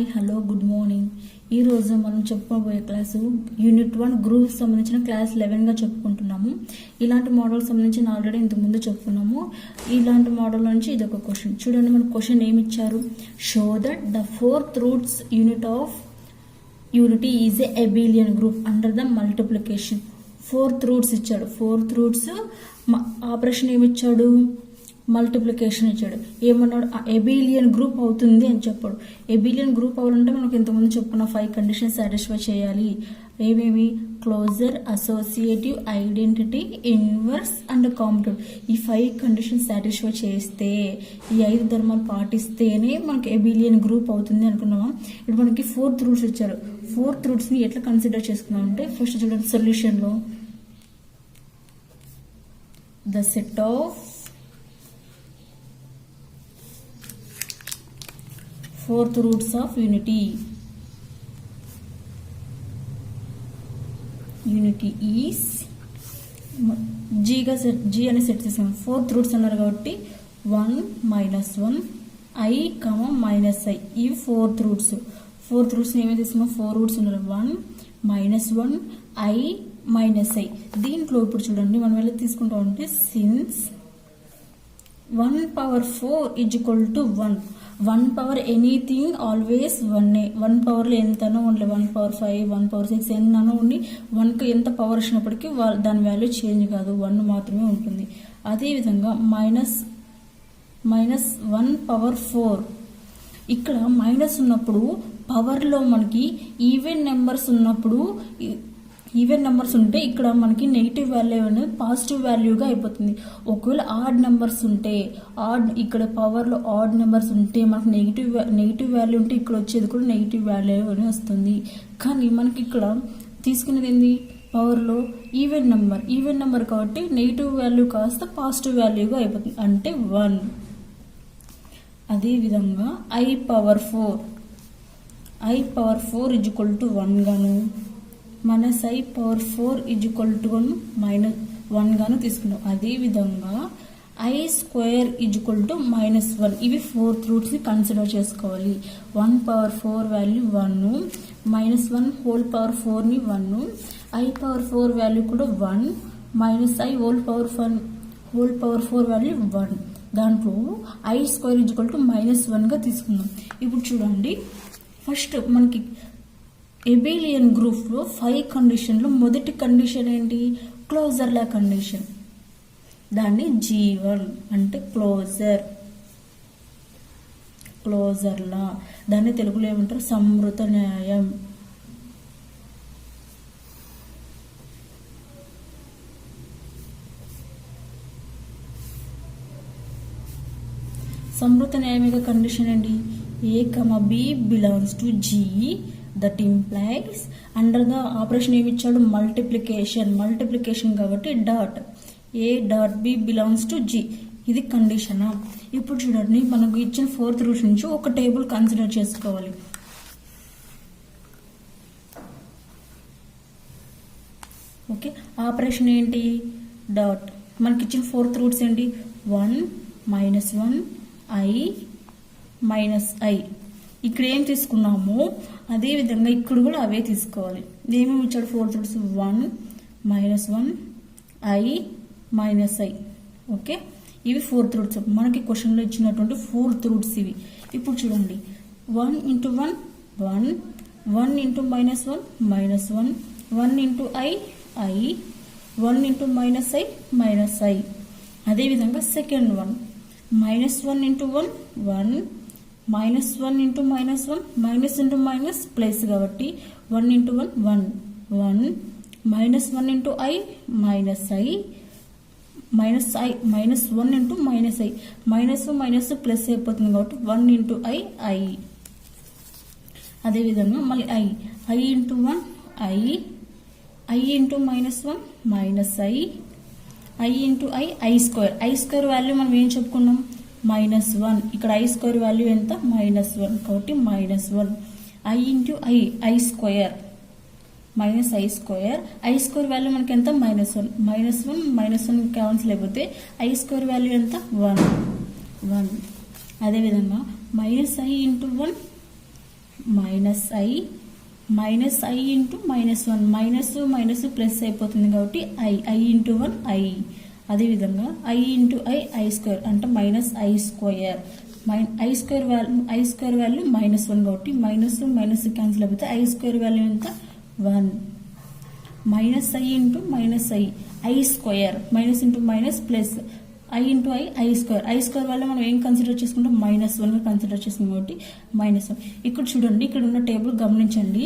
Hi hello good morning. ఈరోజు మనం చెప్పుకోబోయే క్లాసు యూనిట్ 1 గ్రూప్ సంబంధించిన క్లాస్ 11గా చెప్పుకుంటున్నాము. ఇలాంటి మోడల్ సంబంధించి ఆల్రెడీ ఇంతకుముందు చెప్పుకున్నాము. ఇలాంటి మోడల్ నుంచి ఇది ఒక క్వశ్చన్. చూడండి, మన క్వశ్చన్ ఏమి ఇచ్చారు? Show that the 4th roots unit of unity is a abelian group under the multiplication. 4th roots ఇచ్చాడు. 4th రూట్స్ ఆపరేషన్ ఏమి ఇచ్చాడు? మల్టిప్లికేషన్ ఇచ్చాడు. ఏమన్నాడు? అబిలియన్ గ్రూప్ అవుతుంది అని చెప్పాడు. అబిలియన్ గ్రూప్ అవ్వాలంటే మనకు ఇంతకుముందు చెప్పుకున్న 5 కండిషన్స్ సాటిస్ఫై చేయాలి. ఏమేమి? Closure, associative, identity, inverse and commutative. ఈ 5 కండిషన్స్ సాటిస్ఫై చేస్తే, ఈ 5 ధర్మాలు పాటిస్తేనే మనకి అబిలియన్ గ్రూప్ అవుతుంది అనుకున్నామా? ఇప్పుడు మనకి 4th రూట్స్ ఇచ్చారు. 4th రూట్స్ని ఎట్లా కన్సిడర్ చేసుకున్నాం అంటే, ఫస్ట్ చూడండి, సొల్యూషన్లో the set of 4th roots of unity is G అనే సెట్ తీసుకున్నాం. 4th రూట్స్ అన్నారు కాబట్టి 1 - 1 I, -i ఇవి 4th రూట్స్. 4th రూట్స్ ఏమేమి తీసుకున్నాం? 4 రూట్స్ ఉన్నారు. 1 - 1 I - i. దీంట్లో ఇప్పుడు చూడండి, మనం ఎలా తీసుకుంటాం అంటే, since 1 power 4 = 1. 1 power anything always 1. 1 పవర్లో ఎంతనో ఉండి, 1 power 5, 1 power 6 ఎన్నో ఉండి, 1కి ఎంత పవర్ వచ్చినప్పటికీ దాని వాల్యూ చేంజ్ కాదు, 1 మాత్రమే ఉంటుంది. అదేవిధంగా -1 power 4, ఇక్కడ మైనస్ ఉన్నప్పుడు పవర్లో మనకి ఈవెన్ నెంబర్స్ ఉన్నప్పుడు, ఈవెన్ నెంబర్స్ ఉంటే ఇక్కడ మనకి నెగిటివ్ వాల్యూ అనేది పాజిటివ్ వాల్యూగా అయిపోతుంది. ఒకవేళ ఆడ్ నెంబర్స్ ఉంటే, ఇక్కడ పవర్లో ఆడ్ నెంబర్స్ ఉంటే మనకు నెగిటివ్ వాల్యూ ఉంటే ఇక్కడ వచ్చేది కూడా నెగిటివ్ వాల్యూ అని వస్తుంది. కానీ మనకి ఇక్కడ తీసుకునేది ఏంది? పవర్లో ఈవెన్ నెంబర్ కాబట్టి నెగిటివ్ వాల్యూ కాస్త పాజిటివ్ వాల్యూగా అయిపోతుంది, అంటే 1. అదేవిధంగా I power 4 = 1 గాను, -i power 4 = -1 గాను తీసుకున్నాం. అదేవిధంగా I² = -1. ఇవి 4th రూట్స్ని కన్సిడర్ చేసుకోవాలి. 1 power 4 వాల్యూ 1, -1 హోల్ పవర్ 4ని 1, I power 4 వాల్యూ కూడా 1, -i హోల్ పవర్ 4 వాల్యూ 1. దాంట్లో I² = -1గా తీసుకున్నాం. ఇప్పుడు చూడండి, ఫస్ట్ మనకి అబిలియన్ గ్రూప్లో 5 కండిషన్లో మొదటి కండిషన్ ఏంటి? Closure law condition. దాన్ని G1 అంటే క్లోజర్ లా. దాన్ని తెలుగులో ఏమంటారు? సంవృత న్యాయం. సంవృత న్యాయం యొక్క కండిషన్ ఏంటి? A, B belongs to G. That implies under the operation ఏమి ఇచ్చాడు? మల్టిప్లికేషన్ కాబట్టి A.B belongs to G. ఇది కండిషనా? ఇప్పుడు చూడండి, మనకు ఇచ్చిన 4th రూట్ నుంచి ఒక టేబుల్ కన్సిడర్ చేసుకోవాలి. ఓకే, ఆపరేషన్ ఏంటి? డాట్. మనకి ఇచ్చిన 4th రూట్స్ ఏంటి? 1 - 1 I - i. ఇక్కడ ఏం తీసుకున్నామో అదే విధంగా ఇక్కడ కూడా అవే తీసుకోవాలి. ఏమేమి ఇచ్చాడు? 4th roots 1 - 1 I - i. Okay, ఇవి 4th రూట్స్. మనకి క్వశ్చన్లో ఇచ్చినటువంటి 4th రూట్స్ ఇవి. ఇప్పుడు చూడండి, 1 × 1 1, 1 × -1 -1, 1 × i 1 × -i. అదేవిధంగా సెకండ్ వన్, -1 × 1 1, -1 × -1 ప్లస్ కాబట్టి 1 × 1 1 1, -1 × i -1 ప్లస్ అయిపోతుంది కాబట్టి 1 × i. అదేవిధంగా మళ్ళీ i × 1 i × -1 -i వాల్యూ మనం ఏం చెప్పుకున్నాం? -1. ఇక్కడ I² వాల్యూ ఎంత? -1 కాబట్టి -1 I × I² వాల్యూ మనకి ఎంత? -1 -1 క్యాన్సిల్ అయిపోతే I² వాల్యూ ఎంత? 1. అదేవిధంగా -i × 1 minus I into -1 minus plus అయిపోతుంది కాబట్టి ఐ ఇంటూ 1 ఐ. అదేవిధంగా ఐ ఇంటూ ఐ స్క్వేర్ అంటే -i square. I square value -1 కాబట్టి మైనస్ క్యాన్సిల్ అయిపోతే ఐ స్క్వేర్ వాల్యూ ఎంత 1. -i into I square minus into minus plus I into I square. I square వల్ల మనం ఏం consider చేసుకుంటాం -1గా కన్సిడర్ చేసుకుంటాం కాబట్టి -1. ఇక్కడ చూడండి, ఇక్కడ ఉన్న టేబుల్ గమనించండి.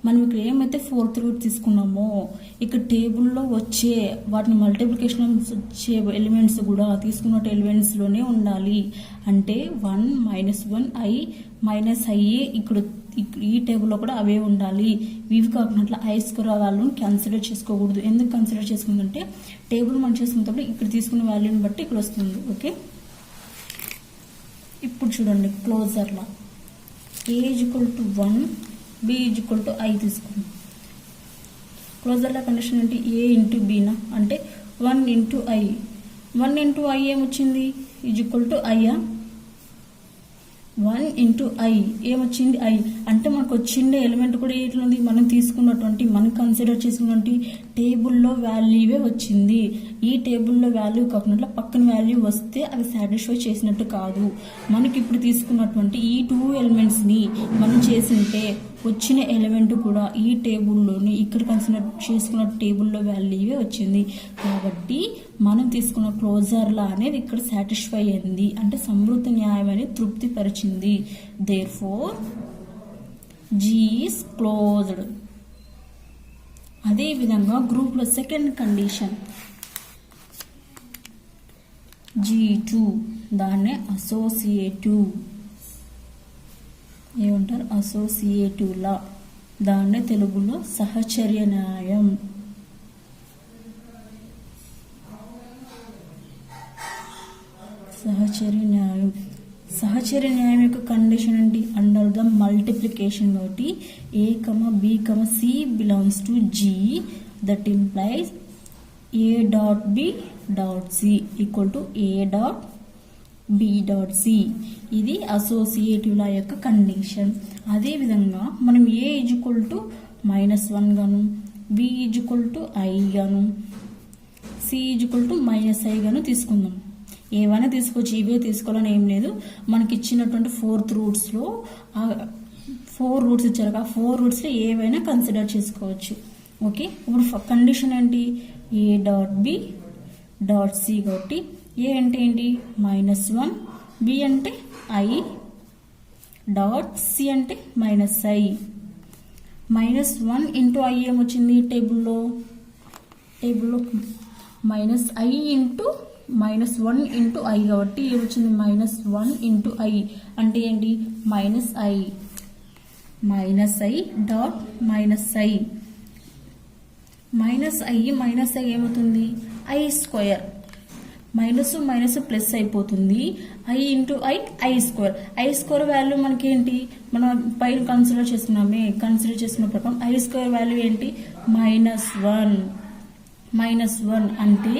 మనం ఇక్కడ ఏమైతే 4th రూట్ తీసుకున్నామో ఇక్కడ టేబుల్లో వచ్చే వాటిని మల్టిప్లికేషన్ వచ్చే ఎలిమెంట్స్ కూడా తీసుకున్న ఎలిమెంట్స్లోనే ఉండాలి. అంటే 1 -1 ఐ ఇక్కడ ఈ టేబుల్లో కూడా అవే ఉండాలి. ఇవి కాకుండా ఐ స్క్వేర్ వాల్యూని కన్సిడర్ చేసుకోకూడదు. ఎందుకు కన్సిడర్ చేసుకుందంటే టేబుల్ మనం చేసుకున్నప్పుడు ఇక్కడ తీసుకున్న వాల్యూని బట్టి ఇక్కడ వస్తుంది. ఓకే, ఇప్పుడు చూడండి క్లోజర్లా A = 1 B = I తీసుకుందాం. క్లోజర్లా కండిషన్ అంటే A ఇంటూ బీనా అంటే 1 ఇంటూ ఐ. 1 ఇంటూ ఐ ఏమొచ్చింది =I. 1 ఇంటూ ఐ ఏమొచ్చింది ఐ. అంటే మనకు వచ్చిండే ఎలిమెంట్ కూడా ఎట్లుంది, మనం తీసుకున్నటువంటి మనం కన్సిడర్ చేసుకున్నటువంటి టేబుల్లో వాల్యూవే వచ్చింది. ఈ టేబుల్లో వాల్యూ కాకుండా పక్కన వాల్యూ వస్తే అది సాటిస్ఫై చేసినట్టు కాదు. మనకి ఇప్పుడు తీసుకున్నటువంటి ఈ 2 ఎలిమెంట్స్ని మనం చేసింటే వచ్చిన ఎలిమెంట్ కూడా ఈ టేబుల్లోని ఇక్కడ కన్సిడర్ చేసుకున్న టేబుల్లో వాల్యూవే వచ్చింది. కాబట్టి మనం తీసుకున్న క్లోజర్లా అనేది ఇక్కడ సాటిస్ఫై అయింది, అంటే సమృద్ధ న్యాయం అనేది తృప్తి పరిచింది. Therefore G is closed. అదేవిధంగా గ్రూప్లో సెకండ్ కండిషన్ G2 దాన్నే అసోసియేటివ్ ఏమంటారు, అసోసియేటివ్ లా. దాన్నే తెలుగులో సహచర్య న్యాయం. సహచర్య న్యాయం యొక్క కండిషన్ ఏంటి, అండర్ ద మల్టిప్లికేషన్ కాబట్టి A, B, C belongs to G, that implies A dot B dot C equal to A dot B dot C. ఇది అసోసియేటివ్ లా యొక్క కండిషన్. అదేవిధంగా మనం A =-1 గాను, B =I గాను, C -I గాను తీసుకుందాం. ఏవైనా తీసుకోవచ్చు, ఇవే తీసుకోవాలని ఏం లేదు. మనకి ఇచ్చినటువంటి 4th రూట్స్లో 4 రూట్స్ ఇచ్చారు, ఆ 4 రూట్స్లో ఏవైనా కన్సిడర్ చేసుకోవచ్చు. ఓకే, ఇప్పుడు కండిషన్ ఏంటి, A dot B dot C కాబట్టి ఏ అంటే ఏంటి -1, B అంటే I డాట్ C అంటే -I. -1 ఇంటూ I ఏమొచ్చింది టేబుల్లో -I ఇంటూ -1 ఇంటూ I కాబట్టి ఏమొచ్చింది -1 ఇంటూ I అంటే ఏంటి -I డాట్ -I. -I ఏమవుతుంది I స్క్వేర్. మైనస్ ప్లస్ అయిపోతుంది. I into I square. I square value మనకి ఏంటి, మనం పైన కన్సిడర్ చేసుకున్న ప్రకారం ఐ స్క్వేర్ వాల్యూ ఏంటి -1 అంటే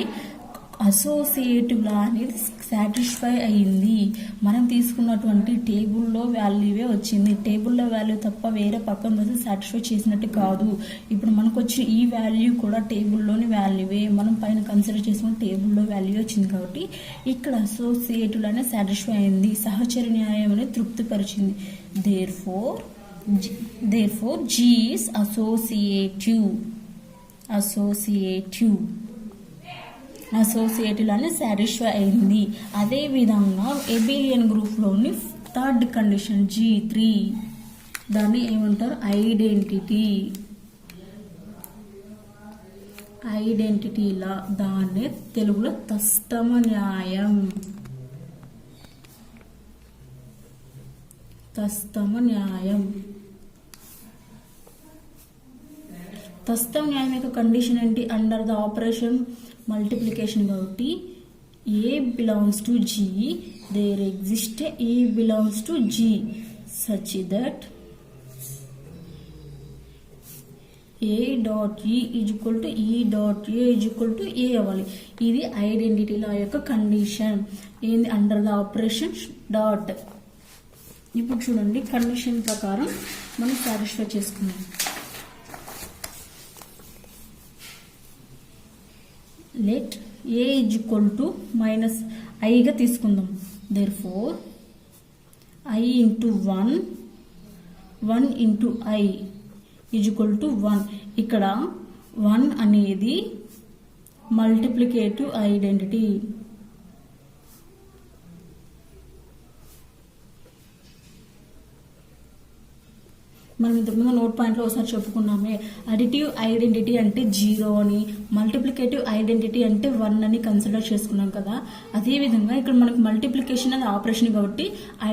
అసోసియేటివ్ లా అనేది సాటిస్ఫై అయ్యింది. మనం తీసుకున్నటువంటి టేబుల్లో వాల్యూవే వచ్చింది. టేబుల్లో వాల్యూ తప్ప వేరే పక్కన వస్తే సాటిస్ఫై చేసినట్టు కాదు. ఇప్పుడు మనకు వచ్చిన ఈ వాల్యూ కూడా టేబుల్లోని వాల్యూవే, మనం పైన కన్సిడర్ చేసుకున్న టేబుల్లో వాల్యూ వచ్చింది కాబట్టి ఇక్కడ అసోసియేటివ్ లా అనేది సాటిస్ఫై అయింది, సహచర్య న్యాయం అనేది తృప్తిపరిచింది. దేర్ఫోర్ G ఈస్ అసోసియేటివ్ లానే సాటిస్ఫై అయింది. అదేవిధంగా ఎబిలియన్ గ్రూప్లోని 3rd కండిషన్ G3 దాన్ని ఏమంటారు ఐడెంటిటీలా. దాన్నే తెలుగులో తస్తమ న్యాయం. తస్తమ న్యాయం యొక్క కండిషన్ ఏంటి, అండర్ ద ఆపరేషన్ మల్టిప్లికేషన్ కాబట్టి A belongs to G, there exists A belongs to G such that A dot E is equal to E dot A is equal to A అవ్వాలి. ఇది ఐడెంటిటీ లా యొక్క condition. ఏంది, under the operation dot ఇప్పుడు చూడండి condition ప్రకారం మనం satisfy చేసుకున్నాం. Let a is -i గా తీసుకుందాం. Therefore i into 1 into i is equal to 1. ఇక్కడ 1 అనేది మల్టిప్లికేటివ్ ఐడెంటిటీ. మనం ఇంతకుముందు నోట్ పాయింట్లో ఒకసారి చెప్పుకున్నామే, అడిటివ్ ఐడెంటిటీ అంటే 0 అని, మల్టిప్లికేటివ్ ఐడెంటిటీ అంటే 1 అని కన్సిడర్ చేసుకున్నాం కదా. అదేవిధంగా ఇక్కడ మనకు మల్టిప్లికేషన్ అనేది ఆపరేషన్ కాబట్టి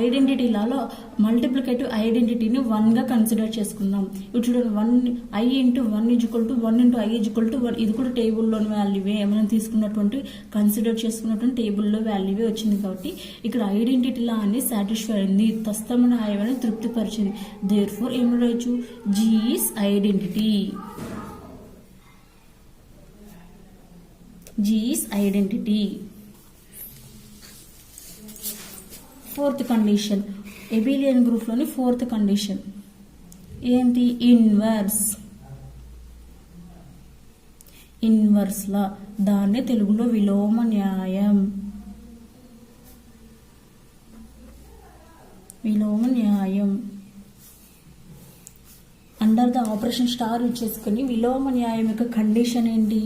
ఐడెంటిటీలలో మల్టిప్లికేటివ్ ఐడెంటిటీని 1గా కన్సిడర్ చేసుకుందాం. ఇప్పుడు చూడండి, i into 1 is equal to 1 into i is equal to 1. ఇది కూడా టేబుల్లోని వాల్యూవే, మనం తీసుకున్నటువంటి కన్సిడర్ చేసుకున్నటువంటి టేబుల్లో వాల్యూవే వచ్చింది కాబట్టి ఇక్కడ ఐడెంటిటీలా అని సాటిస్ఫై అయింది, తస్తమైన హాయిని తృప్తిపరిచింది. దేర్ఫోర్ ఏం రాయొచ్చు, G is identity. G is identity. Fourth condition, ఎబిలియన్ group లోని ఫోర్త్ కండిషన్ ఏంటి, ఇన్వర్స్ లా, దాన్ని తెలుగులో విలోమ న్యాయం. Under the operation star use చేసుకుని విలోమ న్యాయం యొక్క కండిషన్ ఏంటి,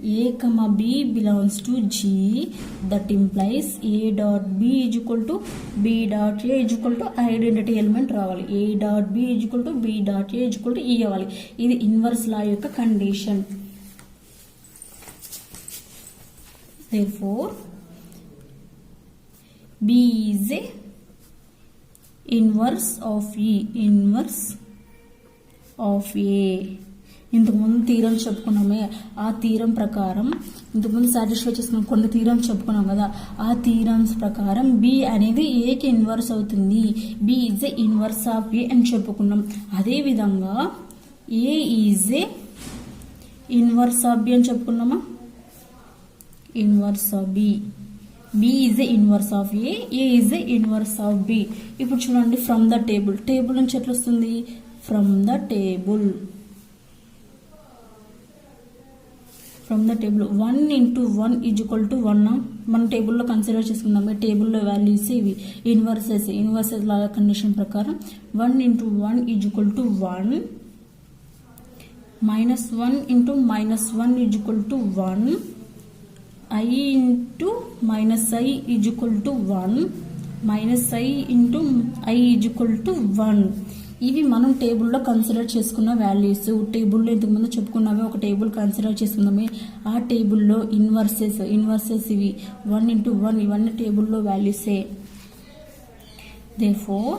a, b belongs to G, that implies a dot b is equal to b dot a is equal to identity element రావాలి. a dot b is equal to b dot a is equal to e అవ్వాలి. ఇది inverse law యొక్క condition. Therefore b is a inverse of e, ఇంతకుముందు theorem చెప్పుకున్నామే, ఆ theorem ప్రకారం ఇంతకుముందు satisfy చేసుకున్నాం, కొన్ని థీరం చెప్పుకున్నాం కదా, ఆ థీరమ్స్ ప్రకారం b అనేది ఏకి ఇన్వర్స్ అవుతుంది. b is a inverse of a అని చెప్పుకున్నాం. అదేవిధంగా a is a inverse of b అని చెప్పుకున్నామా, inverse of b. b is a inverse of a is a inverse of b. ఇప్పుడు చూడండి, ఫ్రమ్ ద టేబుల్ నుంచి ఎట్లా వస్తుంది, from the table 1 into 1 is equal to 1. మన టేబుల్లో కన్సిడర్ చేసుకుందాం, టేబుల్లో వాల్యూస్ ఇవి ఇన్వర్సెస్ లాగా కండిషన్ ప్రకారం 1 into 1 is equal to 1, -1 into -1 is equal to 1, i into -i is equal to 1, -i into i is equal to 1. ఇవి మనం టేబుల్లో కన్సిడర్ చేసుకున్న వాల్యూస్. టేబుల్లో ఇంతకుముందు చెప్పుకున్నామే, ఒక టేబుల్ కన్సిడర్ చేసుకున్నామే, ఆ టేబుల్లో ఇన్వర్సెస్ ఇవి 1 ఇంటూ 1, ఇవన్నీ టేబుల్లో వాల్యూసే. Therefore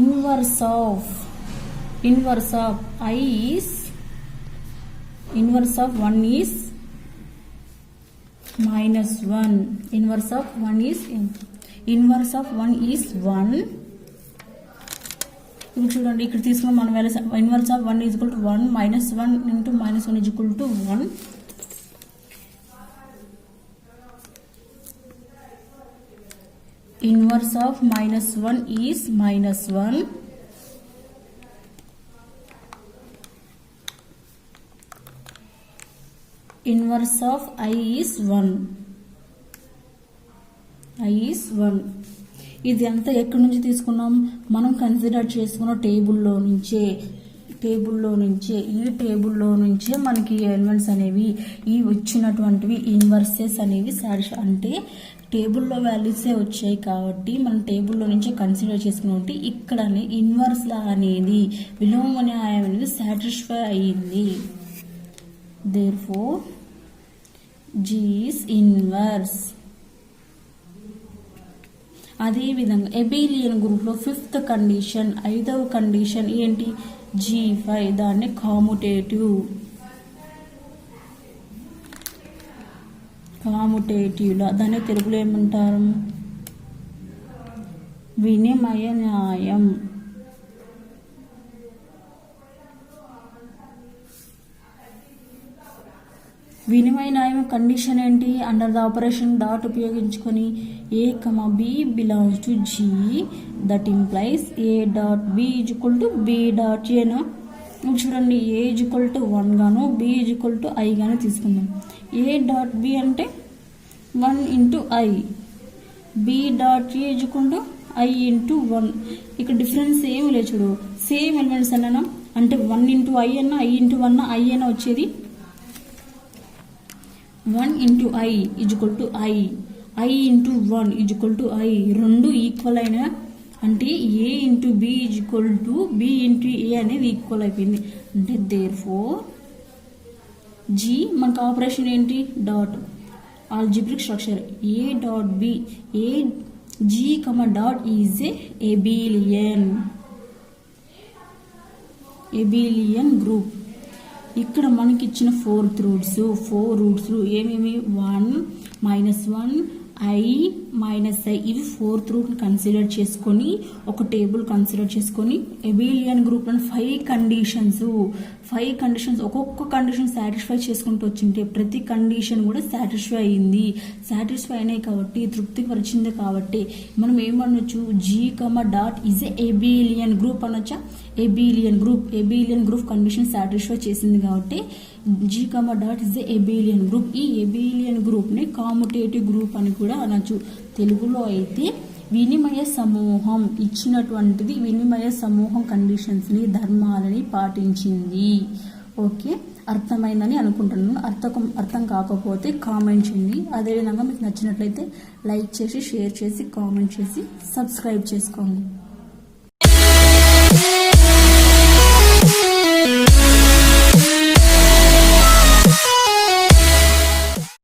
inverse of i is inverse of 1 is -1. Inverse of 1 is 1. ఇప్పుడు చూడండి, ఇక్కడ తీసుకున్న మన values inverse of 1 is equal to 1, -1 into -1 is equal to 1. Inverse of -1 is -1. Inverse of i is 1. ఇది అంతా ఎక్కడి నుంచి తీసుకున్నాం, మనం కన్సిడర్ చేసుకున్న టేబుల్లో నుంచే. ఈ టేబుల్లో నుంచే మనకి ఎలిమెంట్స్ అనేవి ఈ వచ్చినటువంటివి ఇన్వర్సెస్ అనేవి అంటే టేబుల్లో వాల్యూసే వచ్చాయి కాబట్టి మనం టేబుల్లో నుంచే కన్సిడర్ చేసుకున్నట్టు ఇక్కడనే ఇన్వర్స్ లా అనేది విలోమ న్యాయం అనేది సాటిస్ఫై అయ్యింది. Therefore G is inverse. అదేవిధంగా ఎబిలియన్ గ్రూప్లో 5th కండిషన్, 5వ కండిషన్ ఏంటి, G5, దాన్ని కాముటేటివ్లా, దాన్ని తెలుగులో ఏమంటారు, వినిమయ న్యాయం. వినిమయ న్యాయం కండిషన్ ఏంటి? అండర్ ద ఆపరేషన్ డాట్ ఉపయోగించుకొని a comma b belongs to G that implies a dot b is equal to b dot ఏనా. చూడండి, ఏ ఈజ్ ఈక్వల్ టు 1 గాను b is equal to i గాను తీసుకుందాం. ఏ డాట్ బి అంటే 1 into i, b dot a is equal to i into 1. ఇక్కడ difference ఏమి లేదు చూడు, సేమ్ ఎలిమెంట్స్ అన్నా అంటే 1 ఇంటూ ఐ అన్నా ఐ ఇంటూ 1 ఐ అయినా వచ్చేది 1 into i is equal to i into 1 is equal to i. రెండు ఈక్వల్ అయినా అంటే a into b is equal to b into a అనేది ఈక్వల్ అయిపోయింది. అంటే దేర్ఫోర్ జీ మనకు ఆపరేషన్ ఏంటి? Dot algebraic structure a dot b, a G comma dot is a abelian group. ఇక్కడ మనకి ఇచ్చిన 4 రూట్స్ ఏమేమి? 1 -1 ఐ మైనస్ ఐ, ఇవి 4th రూట్ కన్సిడర్ చేసుకొని ఒక టేబుల్ కన్సిడర్ చేసుకొని ఎబిలియన్ గ్రూప్ లో 5 కండిషన్స్ ఒక్కొక్క కండిషన్ సాటిస్ఫై చేసుకుంటూ వచ్చింటే ప్రతి కండిషన్ కూడా సాటిస్ఫై అయింది. సాటిస్ఫై అయినాయి కాబట్టి తృప్తికి వచ్చింది కాబట్టి మనం ఏమనొచ్చు? G comma dot is abelian group అనొచ్చా? ఎబిలియన్ గ్రూప్ కండిషన్ సాటిస్ఫై చేసింది కాబట్టి G comma dot is abelian group. ఈ ఎబిలియన్ గ్రూప్ ని కాముటేటివ్ గ్రూప్ అని కూడా అనొచ్చు. తెలుగులో అయితే వినిమయ సమూహం ఇచ్చినటువంటిది వినిమయ సమూహం కండిషన్స్ ని ధర్మాలని పాటించింది. ఓకే, అర్థమైందని అనుకుంటున్నాను. అర్థం కాకపోతే కామెంట్ చేయండి. అదేవిధంగా మీకు నచ్చినట్లయితే లైక్ చేసి, షేర్ చేసి, కామెంట్ చేసి, సబ్స్క్రైబ్ చేసుకోండి.